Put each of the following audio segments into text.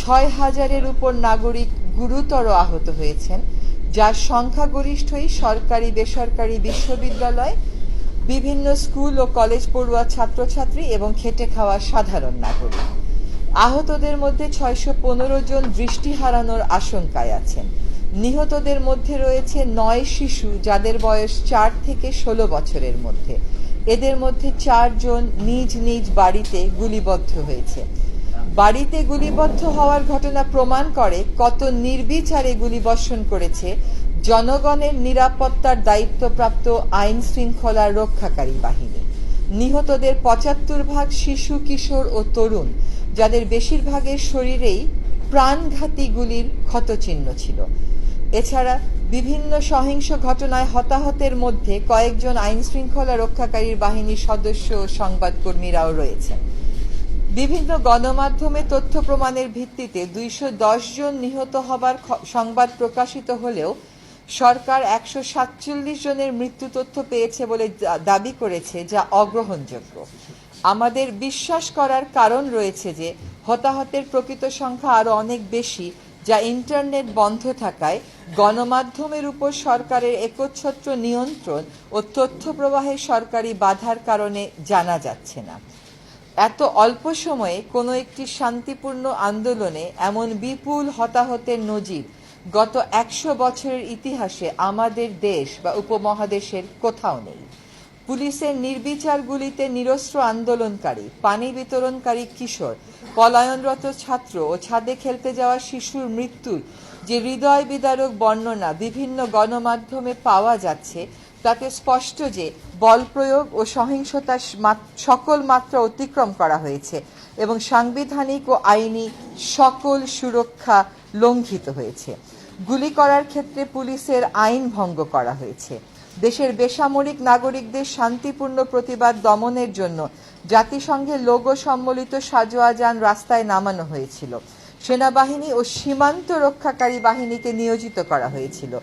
৬,০০০-এর উপর নাগরিক গুরুতর আহত হয়েছেন, যার সংখ্যাগরিষ্ঠই সরকারি বেসরকারি বিশ্ববিদ্যালয়, বিভিন্ন স্কুল ও কলেজ পড়ুয়া ছাত্রছাত্রী এবং খেটে খাওয়া সাধারণ নাগরিক। আহতদের মধ্যে ৬১৫ জন দৃষ্টি হারানোর আশঙ্কায় আছেন। নিহতদের মধ্যে রয়েছে ৯ শিশু, যাদের বয়স ৪ থেকে ১৬ বছরের মধ্যে। এদের মধ্যে ৪ জন নিজ নিজ বাড়িতে গুলিবদ্ধ হয়েছে। বাড়িতে গুলিবদ্ধ হওয়ার ঘটনা প্রমাণ করে কত নির্বিচারে গুলিবর্ষণ করেছে জনগণের নিরাপত্তার দায়িত্বপ্রাপ্ত আইন শৃঙ্খলা রক্ষাকারী বাহিনী। নিহতদের ৭৫% শিশু, কিশোর ও তরুণ, যাদের বেশিরভাগের শরীরেই প্রাণঘাতী গুলির ক্ষতচিহ্ন ছিল। এছাড়া বিভিন্ন সহিংস ঘটনায় হতাহতের মধ্যে কয়েকজন আইন শৃঙ্খলা রক্ষাকারী বাহিনীর সদস্য ও সংবাদকর্মীরাও রয়েছেন। বিভিন্ন গণমাধ্যমে তথ্য প্রমাণের ভিত্তিতে ২১০ জন নিহত হবার সংবাদ প্রকাশিত হলেও সরকার ১৪৭ জনের মৃত্যু তথ্য পেয়েছে বলে দাবি করেছে, যা অগ্রহণযোগ্য। আমাদের বিশ্বাস করার কারণ রয়েছে যে হতাহতের প্রকৃত সংখ্যা আরও অনেক বেশি, যা ইন্টারনেট বন্ধ থাকায় গণমাধ্যমের উপর সরকারের একচ্ছত্র নিয়ন্ত্রণ ও তথ্য প্রবাহের সরকারি বাধার কারণে জানা যাচ্ছে না। এত অল্প সময়ে কোনো একটি শান্তিপূর্ণ আন্দোলনে এমন বিপুল হতাহতের নজির গত ১০০ বছরের ইতিহাসে আমাদের দেশ বা উপমহাদেশের কোথাও নেই। পুলিশের নির্বিচার গুলিতে নিরস্ত্র আন্দোলনকারী, পানি বিতরণকারী কিশোর, পলায়নরত ছাত্র ও ছাদে খেলতে যাওয়া শিশুর মৃত্যুর যে হৃদয় বিদারক বর্ণনা বিভিন্ন গণমাধ্যমে পাওয়া যাচ্ছে, তাতে স্পষ্ট যে বল প্রয়োগ ও সহিংসতার সকল মাত্রা অতিক্রম করা হয়েছে এবং সাংবিধানিক ও আইনি সকল সুরক্ষা লঙ্ঘিত হয়েছে। গুলি করার ক্ষেত্রে পুলিশের আইন ভঙ্গ করা হয়েছে। দেশের বেসামরিক নাগরিকদের শান্তিপূর্ণ প্রতিবাদ দমনের জন্য জাতিসংঘের লোগো সম্বলিত সাজোয়া যান রাস্তায় নামানো হয়েছিল। সেনাবাহিনী ও সীমান্ত রক্ষাকারী বাহিনীকে নিয়োজিত করা হয়েছিল।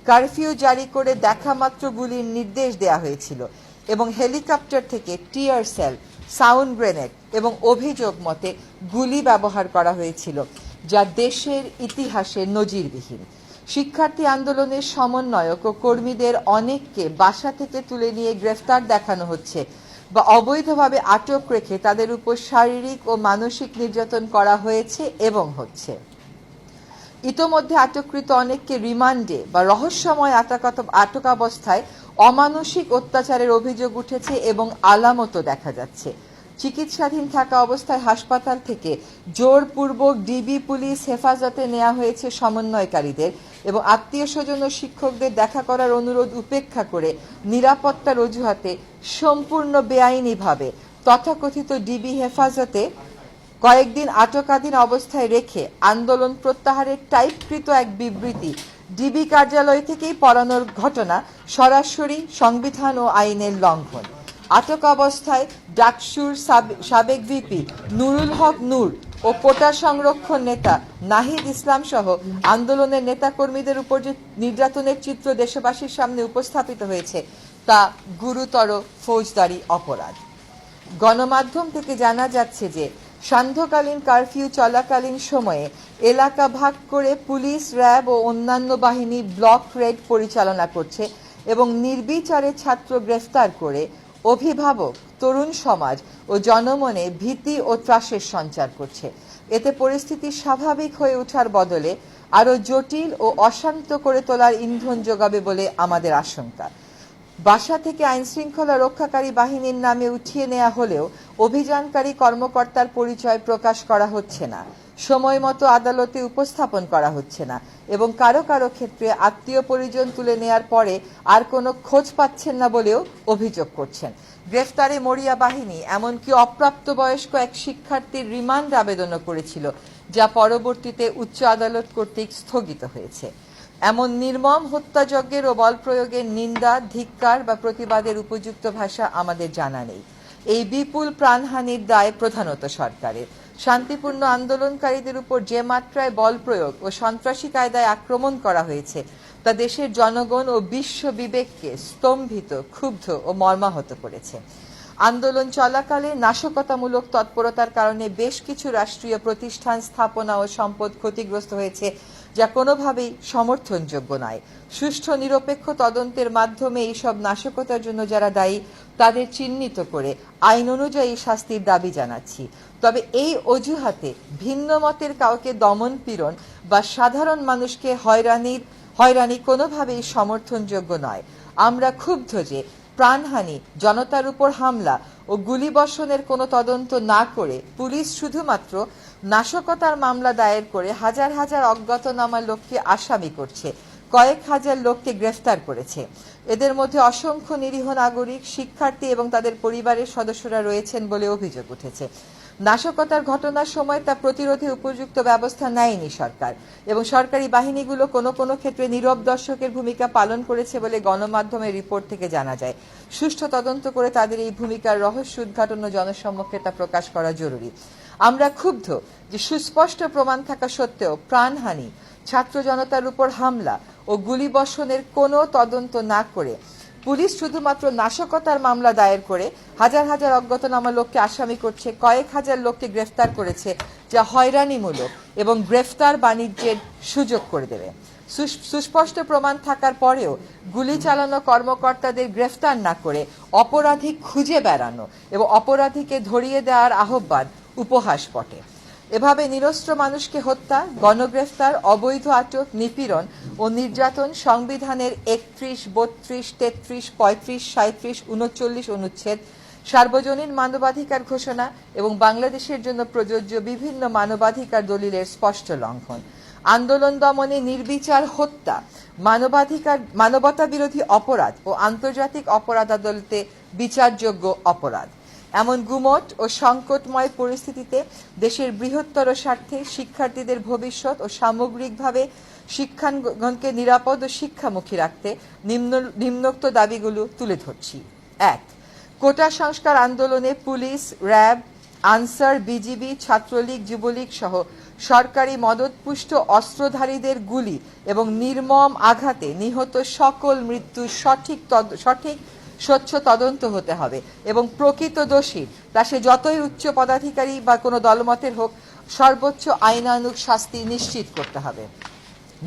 কারফিউ জারি করে দেখামাত্র গুলির নির্দেশ দেওয়া হয়েছিল এবং হেলিকপ্টার থেকে টিয়ার সেল, সাউন্ড গ্রেনেড এবং অভিযোগ মতে গুলি ব্যবহার করা হয়েছিল, যা দেশের ইতিহাসে নজিরবিহীন। শিক্ষার্থী আন্দোলনের সমন্বয়ক ও কর্মীদের অনেককে বাসা থেকে তুলে নিয়ে গ্রেফতার দেখানো হচ্ছে বা অবৈধভাবে আটক রেখে তাদের উপর শারীরিক ও মানসিক নির্যাতন করা হয়েছে এবং হচ্ছে। ইতোমধ্যে আটককৃত অনেককে রিমান্ডে বা রহস্যময় আটকাবস্থায় অমানসিক অত্যাচারের অভিযোগ উঠেছে এবং আলামতও দেখা যাচ্ছে। চিকিৎসাধীন থাকা অবস্থায় হাসপাতাল থেকে জোরপূর্বক ডিবি পুলিশ হেফাজতে নেওয়া হয়েছে সমন্বয়কারীদের এবং আত্মীয় স্বজন ও শিক্ষকদের দেখা করার অনুরোধ উপেক্ষা করে নিরাপত্তার অজুহাতে সম্পূর্ণ বেআইনিভাবে তথাকথিত ডিবি হেফাজতে কয়েকদিন আটকাধীন অবস্থায় রেখে আন্দোলন প্রত্যাহারের টাইপকৃত এক বিবৃতি ডিবি কার্যালয় থেকেই পড়ানোর ঘটনা সরাসরি সংবিধান ও আইনের লঙ্ঘন। আটক অবস্থায় ডাকসুর সাবেক ভিপি নুরুল হক নূর ও কোটা সংরক্ষণ নেতা নাহিদ ইসলাম সহ আন্দোলনের নেতাকর্মীদের উপর যে নির্যাতনের চিত্র দেশবাসীর সামনে উপস্থাপিত হয়েছে, তা গুরুতর ফৌজদারি অপরাধ। গণমাধ্যম থেকে জানা যাচ্ছে যে সান্ধ্যকালীন কারফিউ চলাকালীন সময়ে এলাকা ভাগ করে পুলিশ, র্যাব ও অন্যান্য বাহিনী ব্লক রেড পরিচালনা করছে এবং নির্বিচারে ছাত্র গ্রেফতার করে অভিভাবক, তরুণ সমাজ ও জনমনে ভীতি ও ত্রাসের সঞ্চার করছে। এতে পরিস্থিতি স্বাভাবিক হয়ে ওঠার বদলে আরও জটিল ও অশান্ত করে তোলার ইন্ধন যোগাবে বলে আমাদের আশঙ্কা। বাসা থেকে আইনশৃঙ্খলা রক্ষাকারী বাহিনীর নামে উঠিয়ে নেওয়া হলেও অভিযানকারী কর্মকর্তার পরিচয় প্রকাশ করা হচ্ছে না, সময় মতো আদালতে উপস্থাপন করা হচ্ছে না এবং কারো কারো ক্ষেত্রে আত্মীয় পরিজন তুলে নেয়ার পরে আর কোনো খোঁজ পাচ্ছেন না বলেও অভিযোগ করছেন। গ্রেফতারে মরিয়া বাহিনী এমনকি অপ্রাপ্তবয়স্ক এক শিক্ষার্থীর রিমান্ড আবেদনও করেছিল, যা পরবর্তীতে উচ্চ আদালত কর্তৃক স্থগিত হয়েছে। এমন নির্মম হত্যাযজ্ঞের ও বল প্রয়োগের নিন্দা, ধিক্কার বা প্রতিবাদের উপযুক্ত ভাষা আমাদের জানা নেই। এই বিপুল প্রাণহানির দায় প্রধানত সরকারের। শান্তিপূর্ণ আন্দোলনকারীদের উপর যে মাত্রায় বল প্রয়োগ ও সন্ত্রাসী কায়দায় আক্রমণ করা হয়েছে, তা দেশের জনগণ ও বিশ্ব বিবেককে স্তম্ভিত, ক্ষুব্ধ ও মর্মাহত করেছে। আন্দোলন চলাকালে নাশকতামূলক তৎপরতার কারণে বেশ কিছু রাষ্ট্রীয় প্রতিষ্ঠান, স্থাপনা ও সম্পদ ক্ষতিগ্রস্ত হয়েছে, যা কোনোভাবেই সমর্থনযোগ্য নয়। সুষ্ঠু নিরপেক্ষ তদন্তের মাধ্যমে এইসব নাশকতার জন্য যারা দায়ী তাদের চিহ্নিত করে আইন অনুযায়ী শাস্তির দাবি জানাচ্ছি। তবে এই অজুহাতে ভিন্ন মতের কাউকে দমন পীড়ন বা সাধারণ মানুষকে হয়রানি কোনোভাবেই সমর্থনযোগ্য নয়। আমরা ক্ষুব্ধ যে প্রাণহানি, জনতার উপর হামলা ও গুলিবর্ষণের কোনো তদন্ত না করে পুলিশ শুধুমাত্র নাশকতার মামলা দায়ের করে হাজার হাজার অজ্ঞাতনামা লোককে আসামি করছে, কয়েক হাজার লোককে গ্রেফতার করেছে। এদের মধ্যে অসংখ্য নিরীহ নাগরিক, শিক্ষার্থী এবং তাদের পরিবারের সদস্যরা রয়েছেন বলে অভিযোগ উঠেছে। নাশকতার ঘটনার সময় তা প্রতিরোধে উপযুক্ত ব্যবস্থা নেয়নি সরকার, এবং সরকারি বাহিনীগুলো কোনো কোনো ক্ষেত্রে নীরব দর্শকের ভূমিকা পালন করেছে বলে গণমাধ্যমের রিপোর্ট থেকে জানা যায়। সুষ্ঠু তদন্ত করে তাদের এই ভূমিকার রহস্য উদ্ঘাটন ও জনসম্মুখে তা প্রকাশ করা জরুরি। আমরা ক্ষুব্ধ যে সুস্পষ্ট প্রমাণ থাকা সত্ত্বেও প্রাণহানি, ছাত্র জনতার উপর হামলা ও গুলিবর্ষণের কোনো তদন্ত না করে পুলিশ শুধুমাত্র নাশকতার মামলা দায়ের করে হাজার হাজার অজ্ঞাতনামা লোককে আসামি করছে, কয়েক হাজার লোককে গ্রেফতার করেছে, যা হয়রানিমূলক এবং গ্রেফতার বাণিজ্যের সুযোগ করে দেবে। সুস্পষ্ট প্রমাণ থাকার পরেও গুলি চালানো কর্মকর্তাদের গ্রেফতার না করে অপরাধী খুঁজে বেড়ানো এবং অপরাধীকে ধরিয়ে দেওয়ার আহ্বান উপহাস বটে। এভাবে নিরস্ত্র মানুষকে হত্যা, গণগ্রেফতার, অবৈধ আটক, নিপীড়ন ও নির্যাতন সংবিধানের 31, 32, 33, 35, 37, 39 অনুচ্ছেদ, সার্বজনীন মানবাধিকার ঘোষণা এবং বাংলাদেশের জন্য প্রযোজ্য বিভিন্ন মানবাধিকার দলিলের স্পষ্ট লঙ্ঘন। আন্দোলন দমনে নির্বিচার হত্যা মানবতা বিরোধী অপরাধ ও আন্তর্জাতিক অপরাধ আদালতে বিচারযোগ্য অপরাধ। এমন গুমট ও সংকটময় পরিস্থিতিতে দেশের বৃহত্তর স্বার্থে শিক্ষার্থীদের ভবিষ্যৎ ও সামগ্রিকভাবে শিক্ষাঙ্গনকে নিরাপদ ও শিক্ষামুখী রাখতে নিম্নোক্ত দাবিগুলো তুলে ধরছি। 1. কোটা সংস্কার আন্দোলনে police, RAB, answer, BGB, Chhatra League, Jubo League সহ সরকারি মদতপুষ্ট অস্ত্রধারীদের গুলি এবং নির্মম আঘাতে নিহত সকল মৃত্যুর সঠিক স্বচ্ছ তদন্ত হতে হবে এবং প্রকৃত দোষী, তা সে যতই উচ্চ পদাধিকারী বা কোনো দলমতের হোক, সর্বোচ্চ আইনানুগ শাস্তি নিশ্চিত করতে হবে।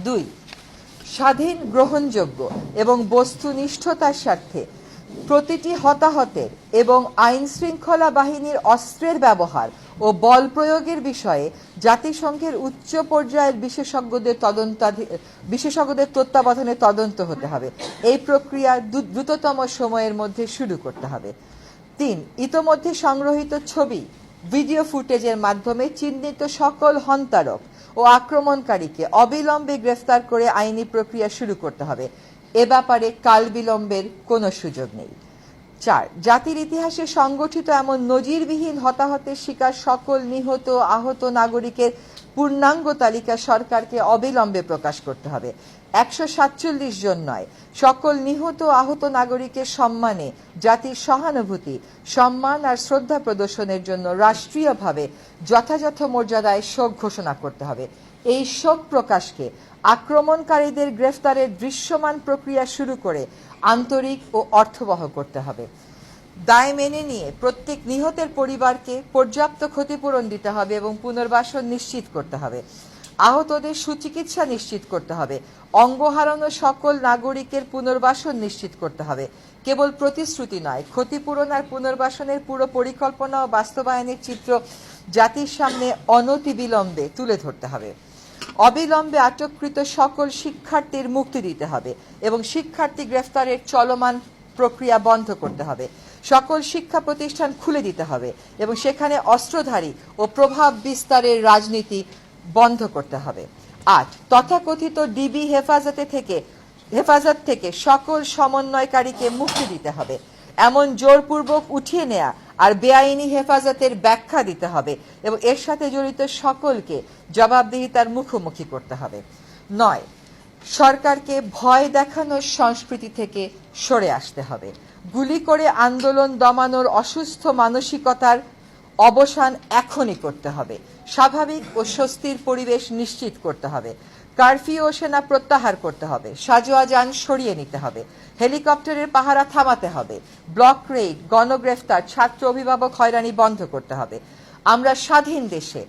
2. স্বাধীন, গ্রহণযোগ্য এবং বস্তুনিষ্ঠতার স্বার্থে প্রতিটি হতাহতের এবং আইন শৃঙ্খলা বাহিনীর অস্ত্রের ব্যবহার ও বল প্রয়োগের বিষয়ে জাতিসংঘের উচ্চ পর্যায়ের বিশেষজ্ঞদের তত্ত্বাবধানে তদন্ত হতে হবে। এই প্রক্রিয়া দ্রুততম সময়ের মধ্যে শুরু করতে হবে। 3. ইতোমধ্যে সংগ্রহীত ছবি, ভিডিও ফুটেজের মাধ্যমে চিহ্নিত সকল হন্তারক ও আক্রমণকারীকে অবিলম্বে গ্রেফতার করে আইনি প্রক্রিয়া শুরু করতে হবে। এ ব্যাপারে কাল বিলম্বের কোনো সুযোগ নেই। 4. জাতির ইতিহাসে সংগঠিত এমন নজিরবিহীন হতাহতের শিকার সকল নিহত আহত নাগরিকের পূর্ণাঙ্গ তালিকা সরকারকে অবিলম্বে প্রকাশ করতে হবে। 147 জন নয়, সকল নিহত আহত নাগরিকের সম্মানে জাতির সহানুভূতি, সম্মান আর শ্রদ্ধা প্রদর্শনের জন্য রাষ্ট্রীয়ভাবে যথাযথ মর্যাদায় শোক ঘোষণা করতে হবে। এই শোক প্রকাশকে আক্রমণকারীদের গ্রেফতারের দৃশ্যমান প্রক্রিয়া শুরু করে আন্তরিক ও অর্থবহ করতে হবে। দায় মেনে নিয়ে প্রত্যেক নিহতের পরিবারকে পর্যাপ্ত ক্ষতিপূরণ দিতে হবে এবং পুনর্বাসন নিশ্চিত করতে হবে। আহতদের সুচিকিৎসা নিশ্চিত করতে হবে। অঙ্গ হারানো সকল নাগরিকের পুনর্বাসন নিশ্চিত করতে হবে। কেবল প্রতিশ্রুতি নয়, ক্ষতিপূরণ আর পুনর্বাসনের পুরো পরিকল্পনা ও বাস্তবায়নের চিত্র জাতির সামনে অনতিবিলম্বে তুলে ধরতে হবে। অবিলম্বে আটককৃত সকল শিক্ষার্থীর মুক্তি দিতে হবে এবং শিক্ষার্থী গ্রেফতারের চলমান প্রক্রিয়া বন্ধ করতে হবে। সকল শিক্ষা প্রতিষ্ঠান খুলে দিতে হবে এবং সেখানে অস্ত্রধারী ও প্রভাব বিস্তারের রাজনীতি বন্ধ করতে হবে। 8. তথাকথিত ডিবি হেফাজত থেকে সকল সমন্বয়কারীকে মুক্তি দিতে হবে। এমন জোরপূর্বক উঠিয়ে নেয়া আর বেআইনি হেফাজতের ব্যাখ্যা দিতে হবে এবং এর সাথে জড়িত সকলকে জবাবদিহিতার মুখোমুখি করতে হবে। 9. সরকারকে ভয় দেখানোর সংস্কৃতি থেকে সরে আসতে হবে। গুলি করে আন্দোলন দমানোর অসুস্থ মানসিকতার অবসান এখনই করতে হবে। স্বাভাবিক ও স্বস্তির পরিবেশ নিশ্চিত করতে হবে। কারফিউ ও সেনা প্রত্যাহার করতে হবে। সাজোয়া যান সরিয়ে নিতে হবে। হেলিকপ্টারের পাহারা থামাতে হবে। ব্লক রেড, গণগ্রেফতার, ছাত্র অভিভাবক হয়রানি বন্ধ করতে হবে। আমরা স্বাধীন দেশে